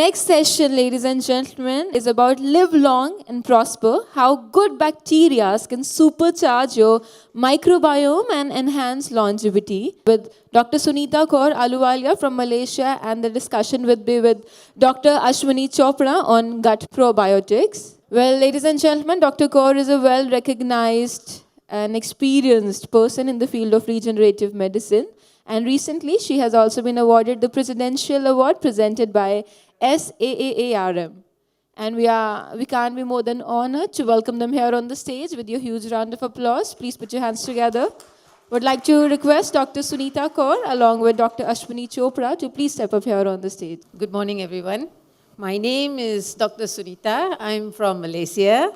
next session, ladies and gentlemen, is about live long and prosper, how good bacteria can supercharge your microbiome and enhance longevity, with Dr. Sunita Kaur Ahluwalia from Malaysia, and the discussion will be with Dr. Ashwini Chopra on gut probiotics. Well, ladies and gentlemen, Dr. Kaur is a well-recognized and experienced person in the field of regenerative medicine. And recently, she has also been awarded the Presidential Award presented by SAAARM. And we can't be more than honored to welcome them here on the stage with your huge round of applause. Please put your hands together. Would like to request Dr. Sunita Kaur along with Dr. Ashwini Chopra to please step up here on the stage. Good morning, everyone. My name is Dr. Sunita. I'm from Malaysia.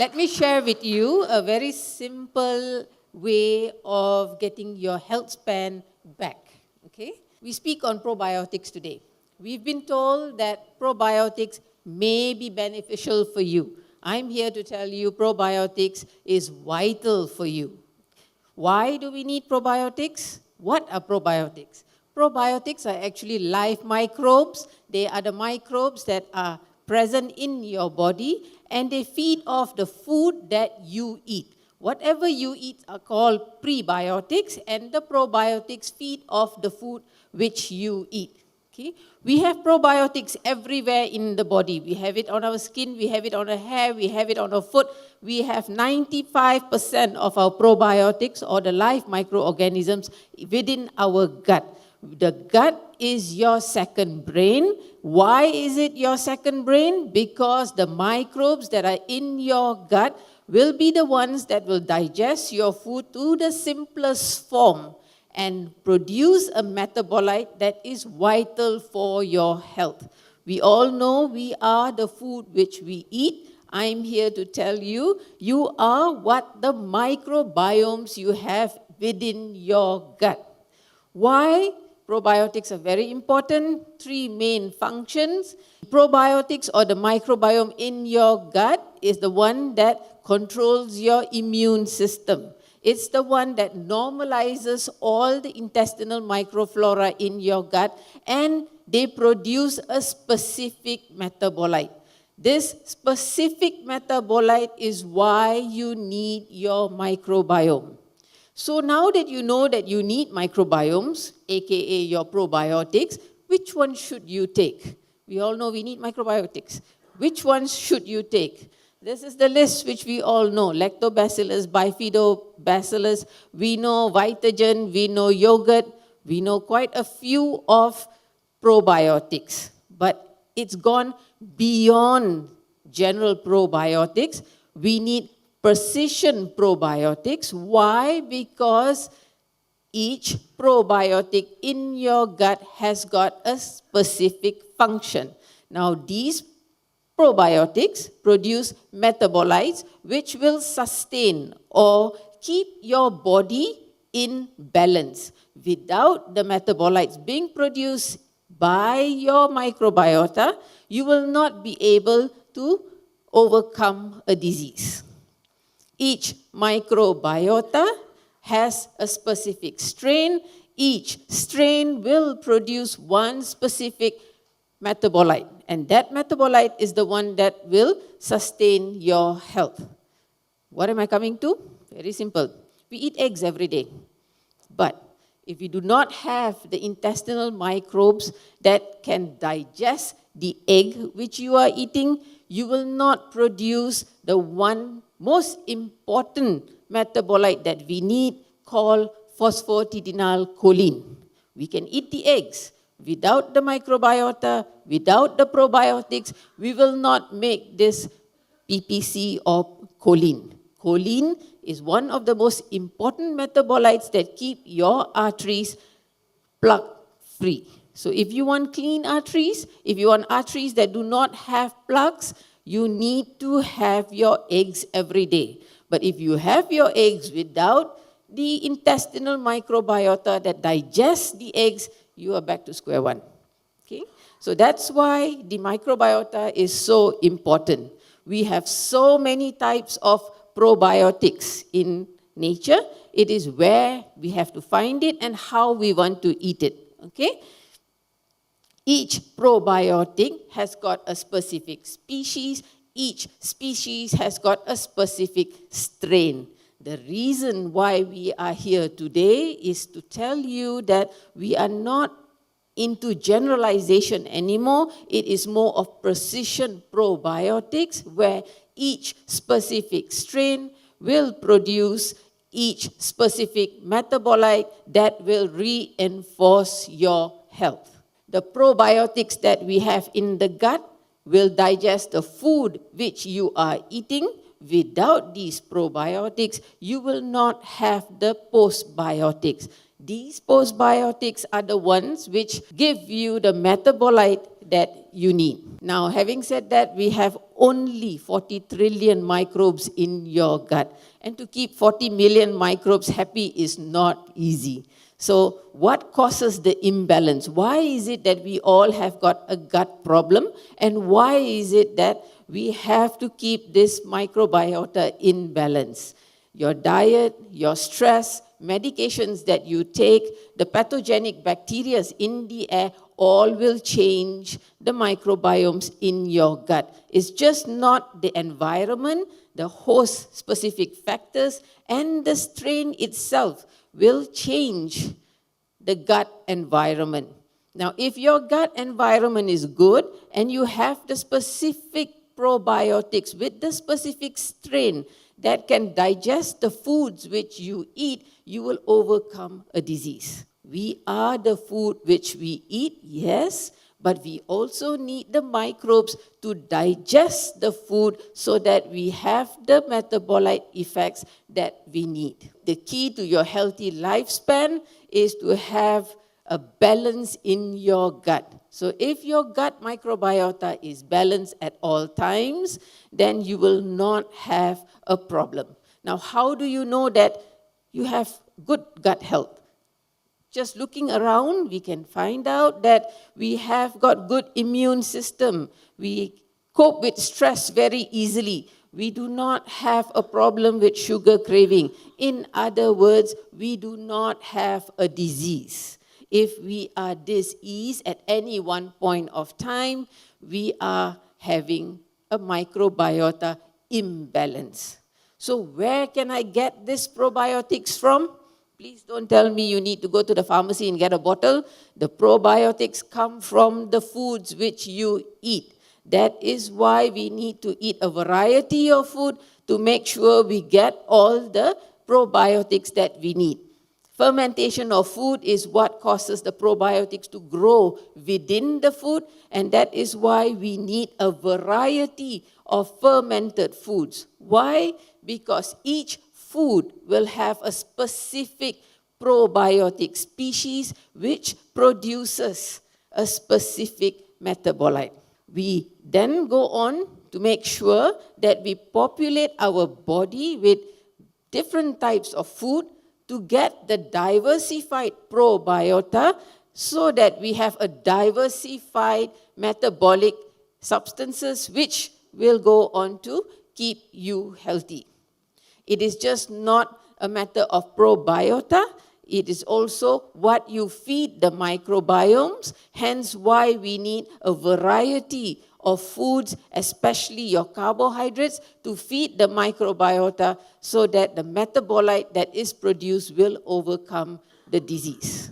Let me share with you a very simple way of getting your health span back. Okay? We speak on probiotics today. We've been told that probiotics may be beneficial for you. I'm here to tell you probiotics is vital for you. Why do we need probiotics? What are probiotics? Probiotics are actually live microbes. They are the microbes that are present in your body, and they feed off the food that you eat. Whatever you eat are called prebiotics, and the probiotics feed off the food which you eat. Okay? We have probiotics everywhere in the body. We have it on our skin, we have it on our hair, we have it on our foot. We have 95% of our probiotics, or the live microorganisms, within our gut. The gut is your second brain. Why is it your second brain? Because the microbes that are in your gut will be the ones that will digest your food to the simplest form and produce a metabolite that is vital for your health. We all know we are the food which we eat. I'm here to tell you, you are what the microbiomes you have within your gut. Why? Probiotics are very important. 3 main functions. Probiotics, or the microbiome in your gut, is the one that controls your immune system. It's the one that normalizes all the intestinal microflora in your gut, and they produce a specific metabolite. This specific metabolite is why you need your microbiome. So now that you know that you need microbiomes, aka your probiotics, which one should you take? We all know we need microbiotics. Which ones should you take? This is the list which we all know. Lactobacillus, Bifidobacillus, we know Vitagen, we know yogurt, we know quite a few of probiotics. But it's gone beyond general probiotics. We need precision probiotics. Why? Because each probiotic in your gut has got a specific function. Now, these probiotics produce metabolites which will sustain or keep your body in balance. Without the metabolites being produced by your microbiota, you will not be able to overcome a disease. Each microbiota has a specific strain. Each strain will produce one specific metabolite, and that metabolite is the one that will sustain your health. What am I coming to? Very simple. We eat eggs every day, but if you do not have the intestinal microbes that can digest the egg which you are eating, you will not produce the one most important metabolite that we need, called phosphatidylcholine. We can eat the eggs. Without the microbiota, without the probiotics, we will not make this PPC or choline. Choline is one of the most important metabolites that keep your arteries plug-free. So if you want clean arteries, if you want arteries that do not have plugs, you need to have your eggs every day. But if you have your eggs without the intestinal microbiota that digests the eggs, you are back to square one. Okay? So that's why the microbiota is so important. We have so many types of probiotics in nature. It is where we have to find it and how we want to eat it. Okay? Each probiotic has got a specific species. Each species has got a specific strain. The reason why we are here today is to tell you that we are not into generalization anymore. It is more of precision probiotics where each specific strain will produce each specific metabolite that will reinforce your health. The probiotics that we have in the gut will digest the food which you are eating. Without these probiotics, you will not have the postbiotics. These postbiotics are the ones which give you the metabolite that you need. Now, having said that, we have only 40 trillion microbes in your gut. And to keep 40 million microbes happy is not easy. So what causes the imbalance? Why is it that we all have got a gut problem? And why is it that we have to keep this microbiota in balance? Your diet, your stress, medications that you take, the pathogenic bacteria in the air, all will change the microbiomes in your gut. It's just not the environment, the host-specific factors, and the strain itself will change the gut environment. Now, if your gut environment is good and you have the specific probiotics with the specific strain that can digest the foods which you eat, you will overcome a disease. We are the food which we eat, yes, but we also need the microbes to digest the food so that we have the metabolite effects that we need. The key to your healthy lifespan is to have a balance in your gut. So if your gut microbiota is balanced at all times, then you will not have a problem. Now, how do you know that you have good gut health? Just looking around, we can find out that we have got good immune system. We cope with stress very easily. We do not have a problem with sugar craving. In other words, we do not have a disease. If we are diseased at any one point of time, we are having a microbiota imbalance. So where can I get these probiotics from? Please don't tell me you need to go to the pharmacy and get a bottle. The probiotics come from the foods which you eat. That is why we need to eat a variety of food to make sure we get all the probiotics that we need. Fermentation of food is what causes the probiotics to grow within the food, and that is why we need a variety of fermented foods. Why? Because each food will have a specific probiotic species which produces a specific metabolite. We then go on to make sure that we populate our body with different types of food to get the diversified probiota so that we have a diversified metabolic substances which will go on to keep you healthy. It is just not a matter of probiota, it is also what you feed the microbiomes, hence why we need a variety of foods, especially your carbohydrates, to feed the microbiota so that the metabolite that is produced will overcome the disease.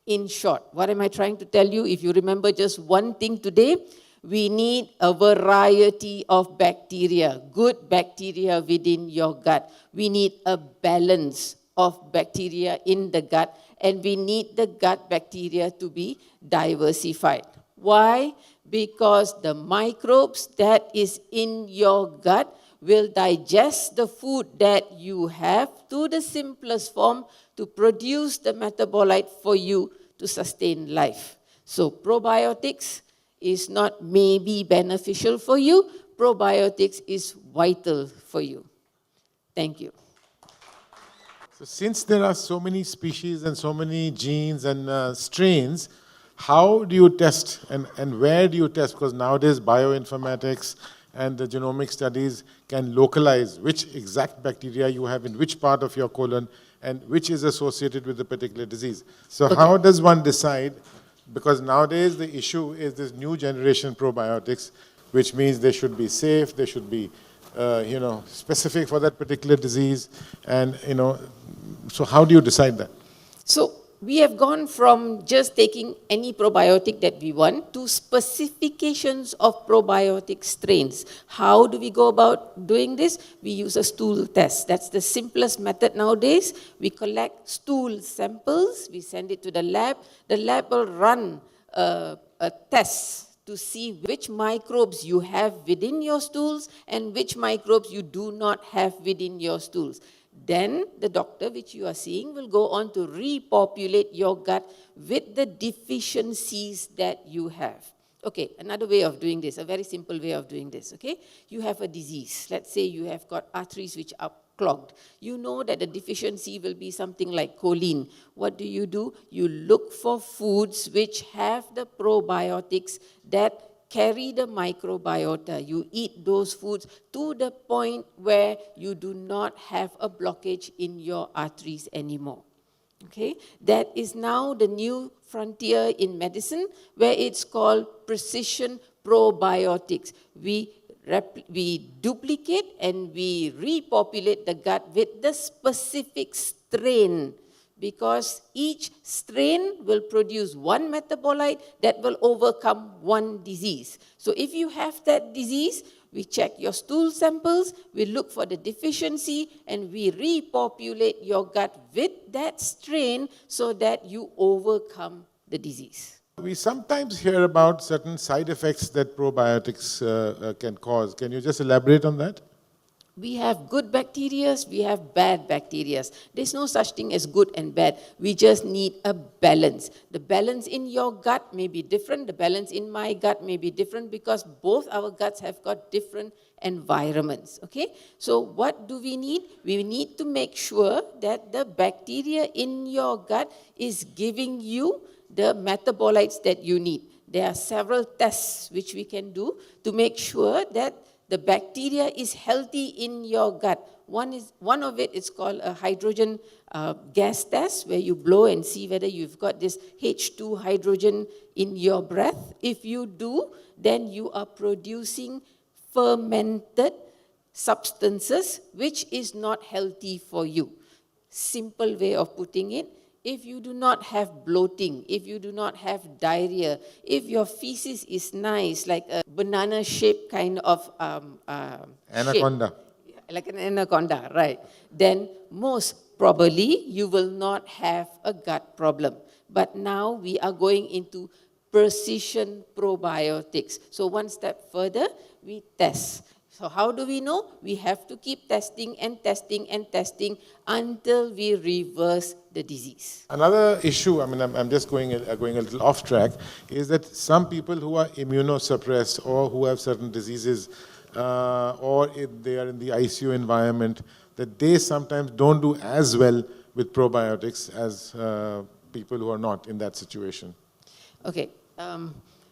In short, what am I trying to tell you? If you remember just one thing today, we need a variety of bacteria, good bacteria within your gut. We need a balance of bacteria in the gut, and we need the gut bacteria to be diversified. Why? Because the microbes that is in your gut will digest the food that you have to the simplest form to produce the metabolite for you to sustain life. So probiotics is not maybe beneficial for you, probiotics is vital for you. Thank you. So since there are so many species and so many genes and strains, how do you test and where do you test? Because nowadays bioinformatics and the genomic studies can localize which exact bacteria you have in which part of your colon and which is associated with the particular disease. So how does one decide Because nowadays the issue is this new generation probiotics, which means they should be safe, they should be, specific for that particular disease, and so how do you decide that? So we have gone from just taking any probiotic that we want to specifications of probiotic strains. How do we go about doing this? We use a stool test. That's the simplest method nowadays. We collect stool samples, we send it to the lab. The lab will run a test to see which microbes you have within your stools and which microbes you do not have within your stools. Then the doctor, which you are seeing, will go on to repopulate your gut with the deficiencies that you have. Okay, another way of doing this, a very simple way of doing this, okay? You have a disease. Let's say you have got arteries which are clogged. You know that the deficiency will be something like choline. What do? You look for foods which have the probiotics that carry the microbiota. You eat those foods to the point where you do not have a blockage in your arteries anymore. Okay, that is now the new frontier in medicine, where it's called precision probiotics. We duplicate and we repopulate the gut with the specific strain, because each strain will produce one metabolite that will overcome one disease. So if you have that disease, we check your stool samples, we look for the deficiency, and we repopulate your gut with that strain so that you overcome the disease. We sometimes hear about certain side effects that probiotics can cause. Can you just elaborate on that? We have good bacteria, we have bad bacteria. There's no such thing as good and bad. We just need a balance. The balance in your gut may be different. The balance in my gut may be different, because both our guts have got different environments. Okay? So what do we need? We need to make sure that the bacteria in your gut is giving you the metabolites that you need. There are several tests which we can do to make sure that the bacteria is healthy in your gut. One of it is called a hydrogen gas test, where you blow and see whether you've got this H2 hydrogen in your breath. If you do, then you are producing fermented substances, which is not healthy for you. Simple way of putting it. If you do not have bloating, if you do not have diarrhea, if your feces is nice, like a banana-shaped kind of Anaconda. shape, like an anaconda, right, then most probably you will not have a gut problem. But now we are going into precision probiotics. So one step further, we test. So how do we know? We have to keep testing and testing and testing until we reverse the disease. Another issue, I'm just going a little off track, is that some people who are immunosuppressed or who have certain diseases, or if they are in the ICU environment, that they sometimes don't do as well with probiotics as people who are not in that situation. Okay.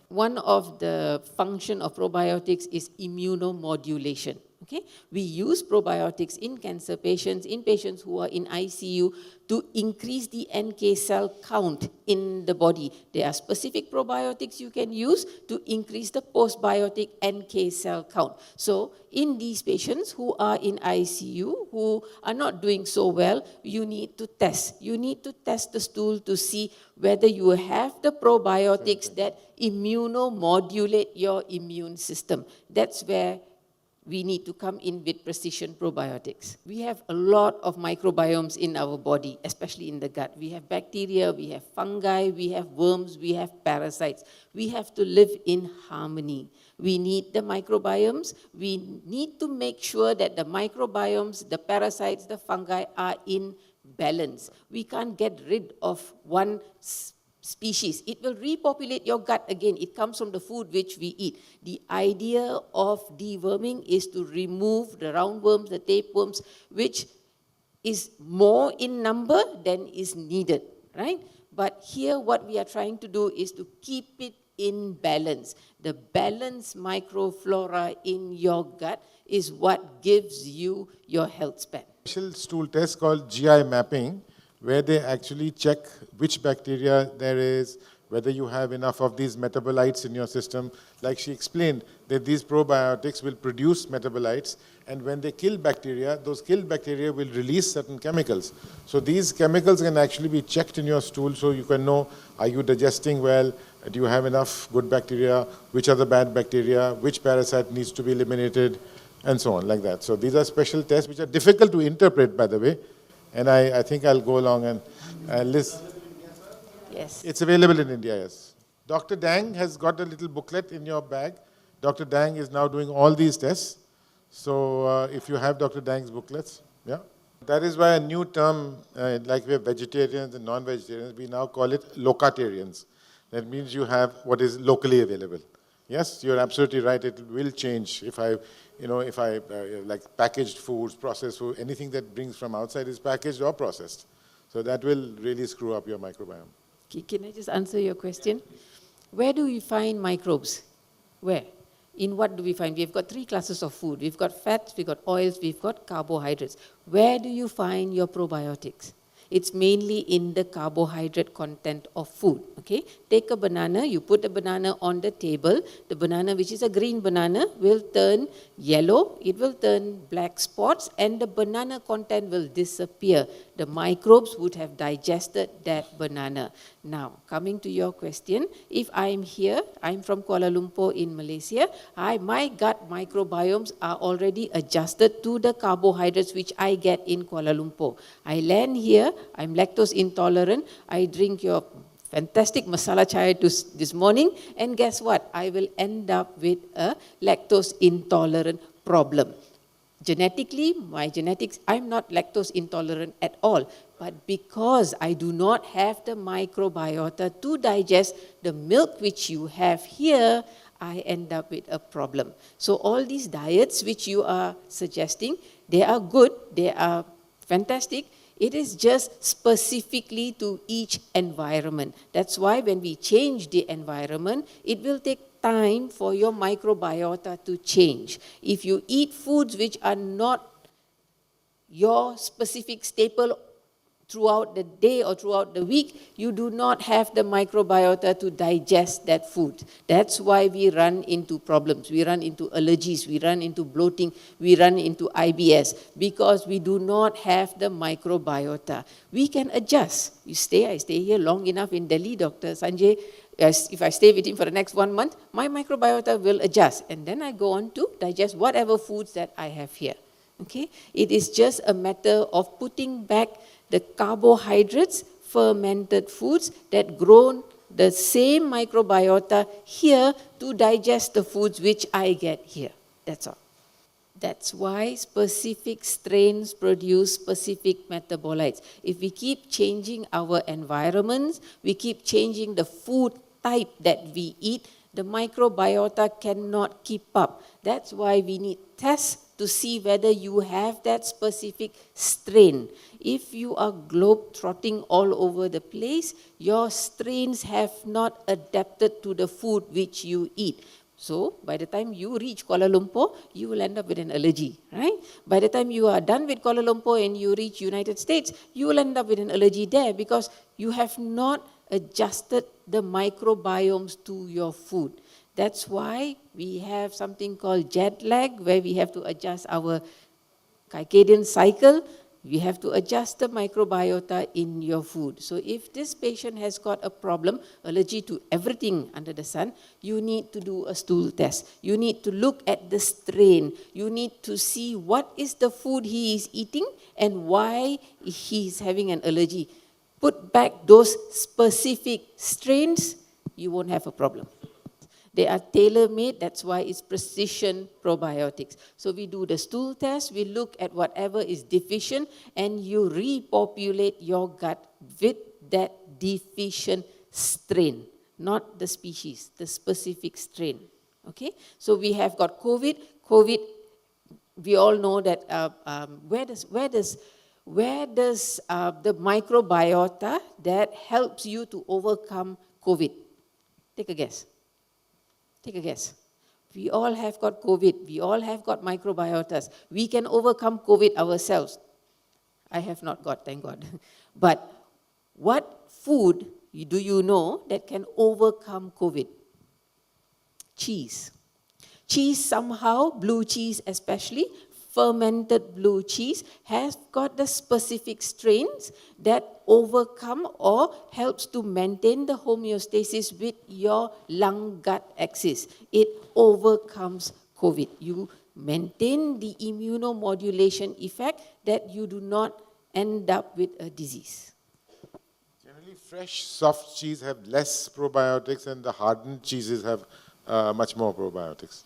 One of the function of probiotics is immunomodulation. Okay? We use probiotics in cancer patients, in patients who are in ICU, to increase the NK cell count in the body. There are specific probiotics you can use to increase the postbiotic NK cell count. So in these patients who are in ICU, who are not doing so well, you need to test. You need to test the stool to see whether you have the probiotics that immunomodulate your immune system. That's where we need to come in with precision probiotics. We have a lot of microbiomes in our body, especially in the gut. We have bacteria, we have fungi, we have worms, we have parasites. We have to live in harmony. We need the microbiomes. We need to make sure that the microbiomes, the parasites, the fungi are in balance. We can't get rid of one species. It will repopulate your gut again. It comes from the food which we eat. The idea of deworming is to remove the roundworms, the tapeworms, which is more in number than is needed, right? But here what we are trying to do is to keep it in balance. The balanced microflora in your gut is what gives you your health span. Special stool test called GI mapping, where they actually check which bacteria there is, whether you have enough of these metabolites in your system. Like she explained, that these probiotics will produce metabolites, and when they kill bacteria, those killed bacteria will release certain chemicals. So these chemicals can actually be checked in your stool, so you can know, are you digesting well? Do you have enough good bacteria? Which are the bad bacteria? Which parasite needs to be eliminated? And so on, like that. So these are special tests which are difficult to interpret, by the way. And I think I'll go along and list. Yes. It's available in India, yes. Dr. Dang has got a little booklet in your bag. Dr. Dang is now doing all these tests. So if you have Dr. Dang's booklets, yeah. That is why a new term, like we have vegetarians and non-vegetarians, we now call it locatarians. That means you have what is locally available. Yes, you're absolutely right. It will change if I like packaged foods, processed food, anything that brings from outside is packaged or processed. So that will really screw up your microbiome. Can I just answer your question? Where do we find microbes? Where? In what do we find? We've got 3 classes of food. We've got fats, we've got oils, we've got carbohydrates. Where do you find your probiotics? It's mainly in the carbohydrate content of food, okay? Take a banana, you put the banana on the table. The banana, which is a green banana, will turn yellow, it will turn black spots, and the banana content will disappear. The microbes would have digested that banana. Now, coming to your question, if I'm here, I'm from Kuala Lumpur in Malaysia, my gut microbiomes are already adjusted to the carbohydrates which I get in Kuala Lumpur. I land here, I'm lactose intolerant, I drink your fantastic masala chai this morning, and guess what? I will end up with a lactose intolerant problem. Genetically, my genetics, I'm not lactose intolerant at all. But because I do not have the microbiota to digest the milk which you have here, I end up with a problem. So all these diets which you are suggesting, they are good, they are fantastic. It is just specifically to each environment. That's why when we change the environment, it will take time for your microbiota to change. If you eat foods which are not your specific staple throughout the day or throughout the week, you do not have the microbiota to digest that food. That's why we run into problems. We run into allergies, we run into bloating, we run into IBS, because we do not have the microbiota. We can adjust. I stay here long enough in Delhi, Dr. Sanjay, if I stay with him for the next 1 month, my microbiota will adjust, and then I go on to digest whatever foods that I have here. Okay? It is just a matter of putting back the carbohydrates, fermented foods that grow the same microbiota here to digest the foods which I get here. That's all. That's why specific strains produce specific metabolites. If we keep changing our environments, we keep changing the food type that we eat, the microbiota cannot keep up. That's why we need tests to see whether you have that specific strain. If you are globe-trotting all over the place, your strains have not adapted to the food which you eat. So, by the time you reach Kuala Lumpur, you will end up with an allergy, right? By the time you are done with Kuala Lumpur and you reach United States, you will end up with an allergy there because you have not adjusted the microbiomes to your food. That's why we have something called jet lag, where we have to adjust our circadian cycle. We have to adjust the microbiota in your food. So if this patient has got a problem, allergy to everything under the sun, you need to do a stool test. You need to look at the strain. You need to see what is the food he is eating and why he is having an allergy. Put back those specific strains, you won't have a problem. They are tailor-made, that's why it's precision probiotics. So we do the stool test, we look at whatever is deficient, and you repopulate your gut with that deficient strain, not the species, the specific strain. Okay? So we have got COVID. COVID, we all know that where does the microbiota that helps you to overcome COVID? Take a guess. Take a guess. We all have got COVID. We all have got microbiotas. We can overcome COVID ourselves. I have not got, thank God. But what food do you know that can overcome COVID? Cheese. Cheese somehow, blue cheese especially, fermented blue cheese, has got the specific strains that overcome or helps to maintain the homeostasis with your lung-gut axis. It overcomes COVID. You maintain the immunomodulation effect that you do not end up with a disease. Generally, fresh, soft cheese have less probiotics, and the hardened cheeses have much more probiotics.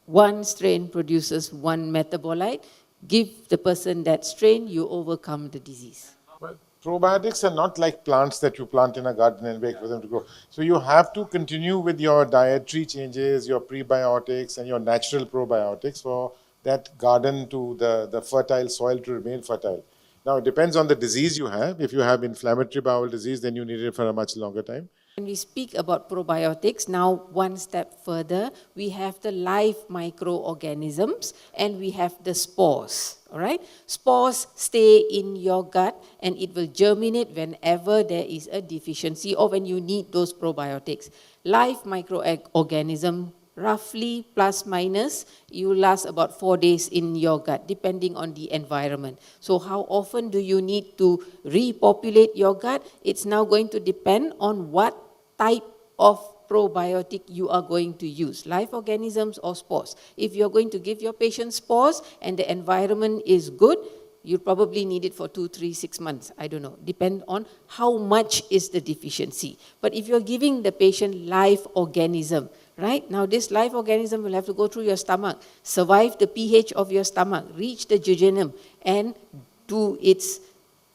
One strain produces one metabolite. Give the person that strain, you overcome the disease. Well, probiotics are not like plants that you plant in a garden and wait for them to grow. So you have to continue with your dietary changes, your prebiotics and your natural probiotics for that garden to the fertile soil to remain fertile. Now, it depends on the disease you have. If you have inflammatory bowel disease, then you need it for a much longer time. When we speak about probiotics, now one step further, we have the live microorganisms and we have the spores, all right? Spores stay in your gut and it will germinate whenever there is a deficiency or when you need those probiotics. Live microorganism, roughly plus minus, you last about 4 days in your gut, depending on the environment. So how often do you need to repopulate your gut? It's now going to depend on what type of probiotic you are going to use, live organisms or spores. If you're going to give your patient spores and the environment is good, you probably need it for 2, 3, 6 months. I don't know. Depend on how much is the deficiency. But if you're giving the patient live organism, right? Now this live organism will have to go through your stomach, survive the pH of your stomach, reach the jejunum, and do its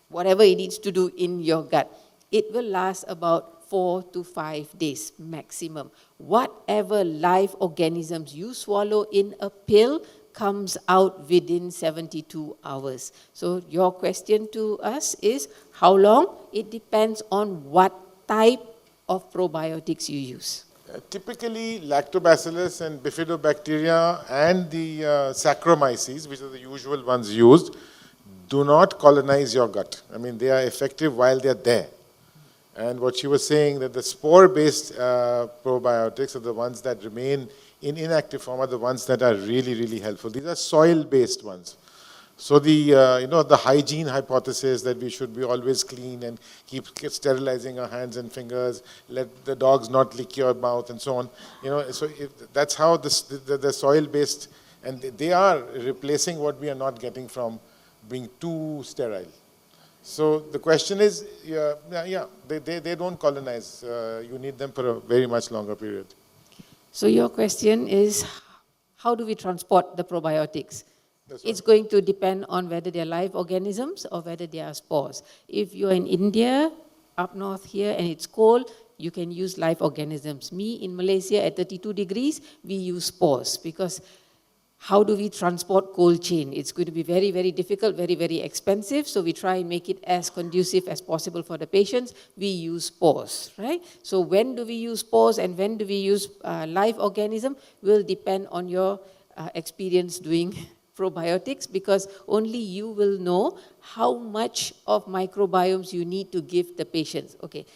whatever it needs to do in your gut. It will last about 4 to 5 days maximum. Whatever live organisms you swallow in a pill comes out within 72 hours. So your question to us is, how long? It depends on what type of probiotics you use. Typically, lactobacillus and bifidobacteria and the Saccharomyces, which are the usual ones used, do not colonize your gut. I mean, they are effective while they are there. And what she was saying, that the spore-based probiotics are the ones that remain in inactive form, are the ones that are really, really helpful. These are soil-based ones. So the the hygiene hypothesis that we should be always clean and keep sterilizing our hands and fingers, let the dogs not lick your mouth and so on. So that's how the soil-based, and they are replacing what we are not getting from being too sterile. So the question is, they don't colonize. You need them for a very much longer period. So your question is, how do we transport the probiotics? That's It's going to depend on whether they're live organisms or whether they are spores. If you're in India, up north here, and it's cold, you can use live organisms. Me, in Malaysia, at 32 degrees, we use spores because how do we transport cold chain? It's going to be very, very difficult, very, very expensive. So we try and make it as conducive as possible for the patients. We use spores, right? So when do we use spores and when do we use live organism will depend on your experience doing probiotics, because only you will know how much of microbiomes you need to give the patients. Okay,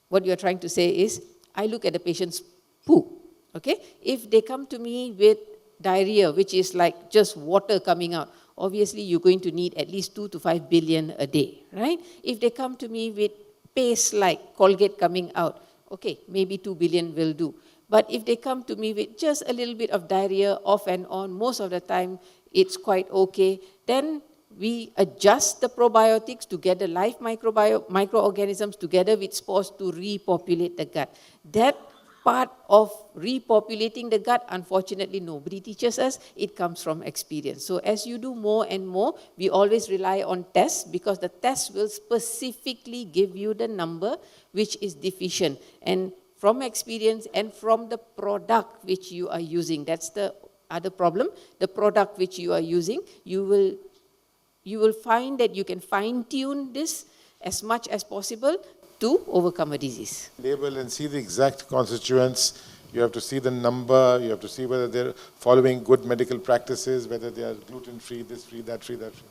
what you're trying to say is, I look at the patient's poo, okay? If they come to me with diarrhea, which is like just water coming out, obviously you're going to need at least 2 to 5 billion a day, right? If they come to me with paste like Colgate coming out, okay, maybe 2 billion will do. But if they come to me with just a little bit of diarrhea off and on, most of the time it's quite okay, then we adjust the probiotics to get the live microorganisms together with spores to repopulate the gut. That part of repopulating the gut, unfortunately, nobody teaches us. It comes from experience. So as you do more and more, we always rely on tests because the test will specifically give you the number which is deficient. And from experience and from the product which you are using, that's the other problem. The product which you are using, you will find that you can fine-tune this as much as possible to overcome a disease. Label and see the exact constituents. You have to see the number. You have to see whether they're following good medical practices, whether they are gluten-free, this free, that free, that free.